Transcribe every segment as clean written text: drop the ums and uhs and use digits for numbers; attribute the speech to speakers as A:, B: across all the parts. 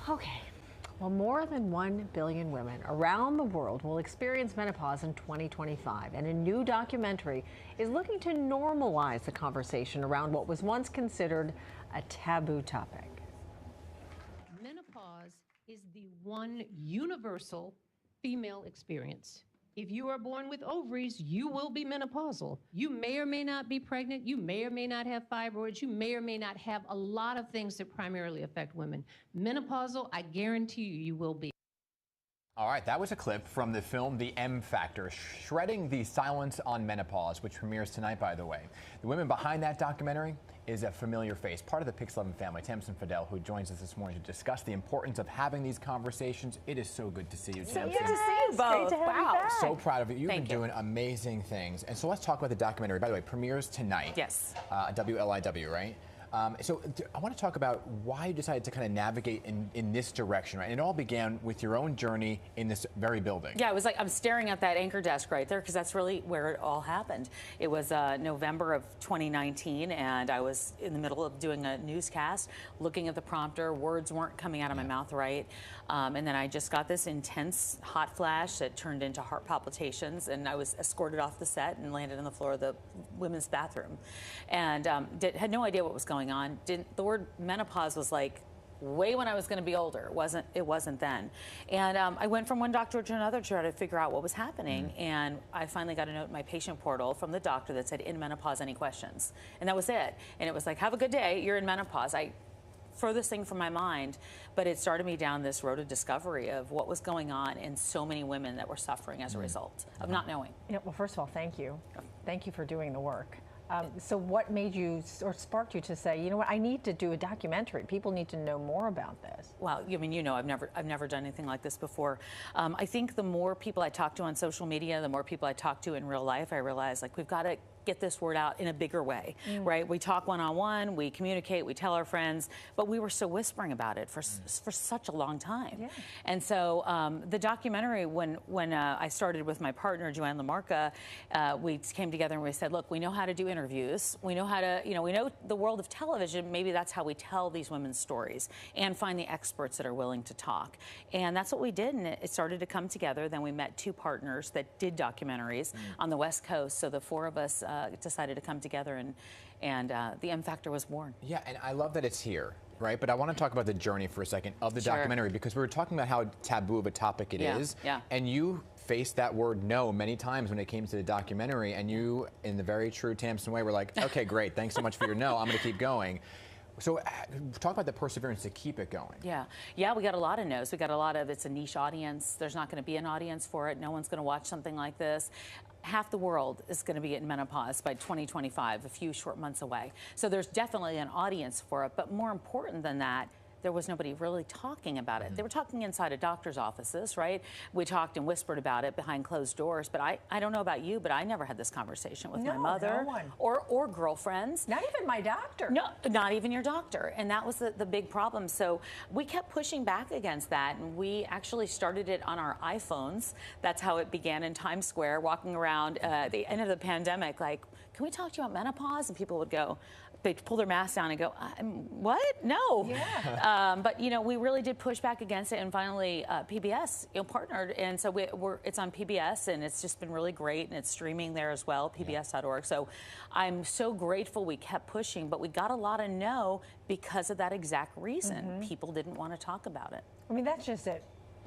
A: Okay. Well, more than 1 billion women around the world will experience menopause in 2025, and a new documentary is looking to normalize the conversation around what was once considered a taboo topic.
B: Menopause is the one universal female experience. If you are born with ovaries, you will be menopausal. You may or may not be pregnant. You may or may not have fibroids. You may or may not have a lot of things that primarily affect women. Menopausal, I guarantee you will be.
C: All right, that was a clip from the film The M Factor, Shredding the Silence on Menopause, which premieres tonight, by the way. The women behind that documentary is a familiar face, part of the PIX family, Tamsen Fadal, who joins us this morning to discuss the importance of having these conversations. It is so good to see you, Tamsen.
D: So good to see you both. Wow.
C: So proud of you. You've been doing amazing things. And so let's talk about the documentary. By the way, premieres tonight.
D: Yes.
C: WLIW, right? So I want to talk about why you decided to kind of navigate in this direction, right? And it all began with your own journey in this very building.
D: Yeah, it was like I'm staring at that anchor desk right there because that's really where it all happened. It was November of 2019, and I was in the middle of doing a newscast, looking at the prompter. Words weren't coming out of my mouth right. And then I just got this intense hot flash that turned into heart palpitations, and I was escorted off the set and landed on the floor of the women's bathroom. And had no idea what was going on. The word menopause was like way when I was going to be older. It wasn't then. And I went from one doctor to another to try to figure out what was happening. And I finally got a note in my patient portal from the doctor that said, "In menopause, any questions?" And that was it. And it was like, "Have a good day. You're in menopause." Furthest thing from my mind, but it started me down this road of discovery of what was going on in so many women that were suffering as a result of not knowing.
A: Yeah, well, first of all, thank you. Thank you for doing the work. So what made you or sparked you to say, you know what, I need to do a documentary. People need to know more about this.
D: Well, I mean, you know, I've never done anything like this before. I think the more people I talk to on social media, the more people I talk to in real life, I realize like we've got to get this word out in a bigger way, right? We talk one-on-one, we communicate, we tell our friends, but we were still whispering about it for such a long time. Yeah. And so the documentary, when I started with my partner, Joanne LaMarca, we came together and we said, look, we know how to do interviews. We know how to, you know, we know the world of television. Maybe that's how we tell these women's stories and find the experts that are willing to talk. And that's what we did, and it started to come together. Then we met two partners that did documentaries on the West Coast. So the four of us decided to come together, and the M Factor was born.
C: Yeah, and I love that it's here, right? But I want to talk about the journey for a second of the documentary, because we were talking about how taboo of a topic it is.
D: Yeah.
C: And you faced that word no many times when it came to the documentary, and you, in the very true Tamsen way, were like, okay, great, thanks so much for your no, I'm going to keep going. So talk about the perseverance to keep it going.
D: Yeah, we got a lot of no's. We got a lot of, it's a niche audience. There's not going to be an audience for it. No one's going to watch something like this. Half the world is going to be in menopause by 2025, a few short months away. So there's definitely an audience for it. But more important than that, there was nobody really talking about it. They were talking inside of doctors' offices, right? We talked and whispered about it behind closed doors, but I don't know about you, but I never had this conversation with my mother or girlfriends.
A: Not even my doctor.
D: No, not even your doctor. And that was the big problem. So we kept pushing back against that, and we actually started it on our iPhones. That's how it began in Times Square, walking around at the end of the pandemic, like, can we talk to you about menopause? And people would go, they'd pull their masks down and go, what? No. Yeah. But, you know, we really did push back against it, and finally PBS, you know, partnered. And so it's on PBS, and it's just been really great, and it's streaming there as well, pbs.org. So I'm so grateful we kept pushing, but we got a lot of no because of that exact reason. People didn't want to talk about it.
A: I mean, that's just it.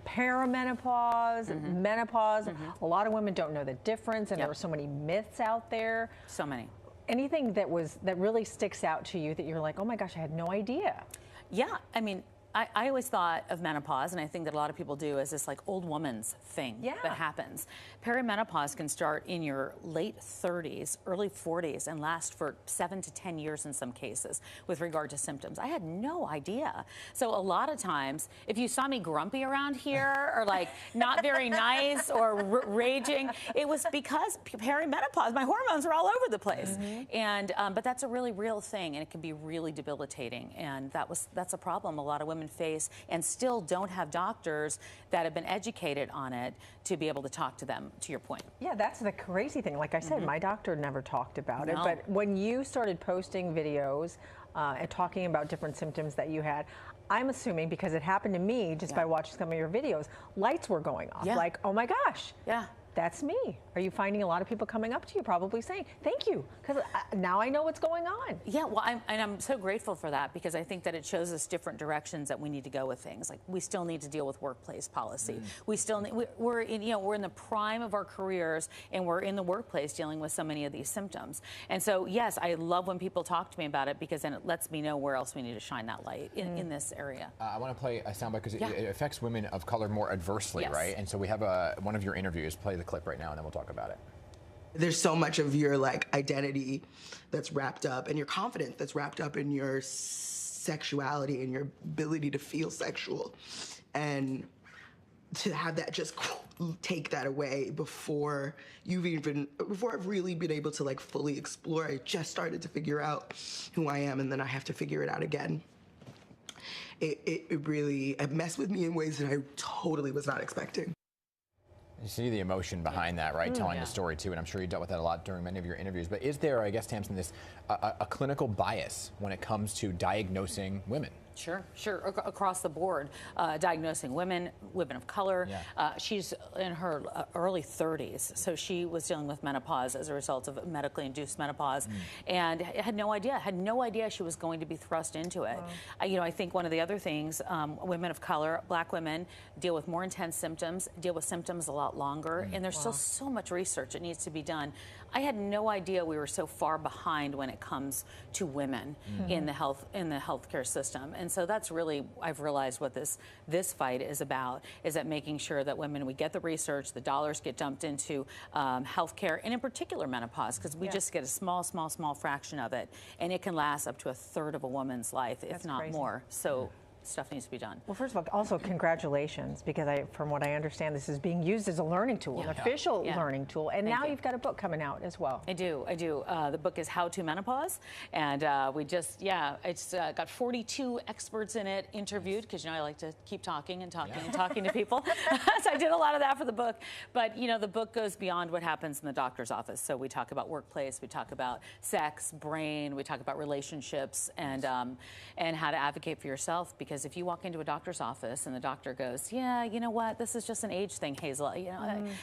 A: Perimenopause, menopause. A lot of women don't know the difference, and there are so many myths out there.
D: So many.
A: Anything that really sticks out to you that you're like, oh my gosh, I had no idea?
D: Yeah, I mean, I always thought of menopause, and I think that a lot of people do, as this like old woman's thing that happens. Perimenopause can start in your late 30s, early 40s, and last for 7 to 10 years in some cases with regard to symptoms. I had no idea. So a lot of times, if you saw me grumpy around here or like not very nice or raging, it was because perimenopause, my hormones are all over the place. And but that's a really real thing, and it can be really debilitating. And that's a problem a lot of women face, and still don't have doctors that have been educated on it to be able to talk to them, to your point.
A: Yeah, that's the crazy thing. Like I said, my doctor never talked about it, but when you started posting videos and talking about different symptoms that you had, I'm assuming, because it happened to me just by watching some of your videos, lights were going off.
D: Yeah.
A: Like, oh my gosh.
D: Yeah.
A: That's me. Are you finding a lot of people coming up to you probably saying, thank you, because now I know what's going on?
D: Yeah, well, I'm so grateful for that, because I think that it shows us different directions that we need to go with things. Like, we still need to deal with workplace policy. We still need, we're in the prime of our careers, and we're in the workplace dealing with so many of these symptoms. And so, yes, I love when people talk to me about it, because then it lets me know where else we need to shine that light in this area.
C: I want to play a soundbite because it affects women of color more adversely, right? And so we have one of your interviews. Play the clip right now, and then we'll talk about it.
E: There's so much of your identity that's wrapped up, and your confidence that's wrapped up in your sexuality and your ability to feel sexual, and to have that just take that away before I've really been able to fully explore. I just started to figure out who I am, and then I have to figure it out again. It really messed with me in ways that I totally was not expecting.
C: You see the emotion behind that, right? Telling the story too, and I'm sure you dealt with that a lot during many of your interviews. But is there, I guess, Tamsen, this a clinical bias when it comes to diagnosing women?
D: Sure. Across the board, diagnosing women of color. She's in her early 30s, so she was dealing with menopause as a result of medically induced menopause, and had no idea she was going to be thrust into it. I think one of the other things, women of color, Black women, deal with more intense symptoms, deal with symptoms a lot longer, and there's still so much research that needs to be done. I had no idea we were so far behind when it comes to women in the healthcare system. And so that's really, I've realized what this fight is about, is that making sure that women, we get the research, the dollars get dumped into healthcare, and in particular menopause, because we just get a small fraction of it, and it can last up to a third of a woman's life, if not more. So stuff needs to be done.
A: Well, first of all, also congratulations, because from what I understand, this is being used as a learning tool, an official learning tool, and now you've got a book coming out as well.
D: I do. The book is How to Menopause, and we just, it's got 42 experts in it interviewed, because I like to keep talking and talking to people. So I did a lot of that for the book, but the book goes beyond what happens in the doctor's office. So we talk about workplace, we talk about sex, brain, we talk about relationships, and how to advocate for yourself, because if you walk into a doctor's office and the doctor goes, yeah, you know what, this is just an age thing, Hazel,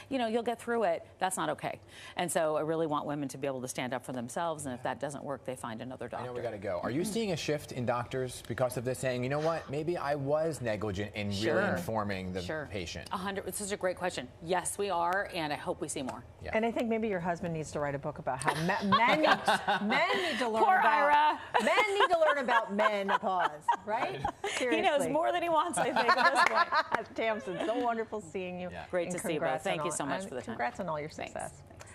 D: you'll get through it, that's not okay. And so I really want women to be able to stand up for themselves, and if that doesn't work, they find another doctor.
C: I know we got to go. Are you seeing a shift in doctors because of this, saying, you know what, maybe I was negligent in really informing the patient?
D: 100. This is a great question. Yes, we are, and I hope we see more.
A: Yeah. And I think maybe your husband needs to write a book about how men need to learn
D: Poor Ira.
A: Men need to learn about menopause, right?
D: He knows more than he wants, I think, at this point.
A: Tamsen, so wonderful seeing you.
D: Great to see you both. Thank you so much for the time.
A: Congrats on all your success.
D: Thanks.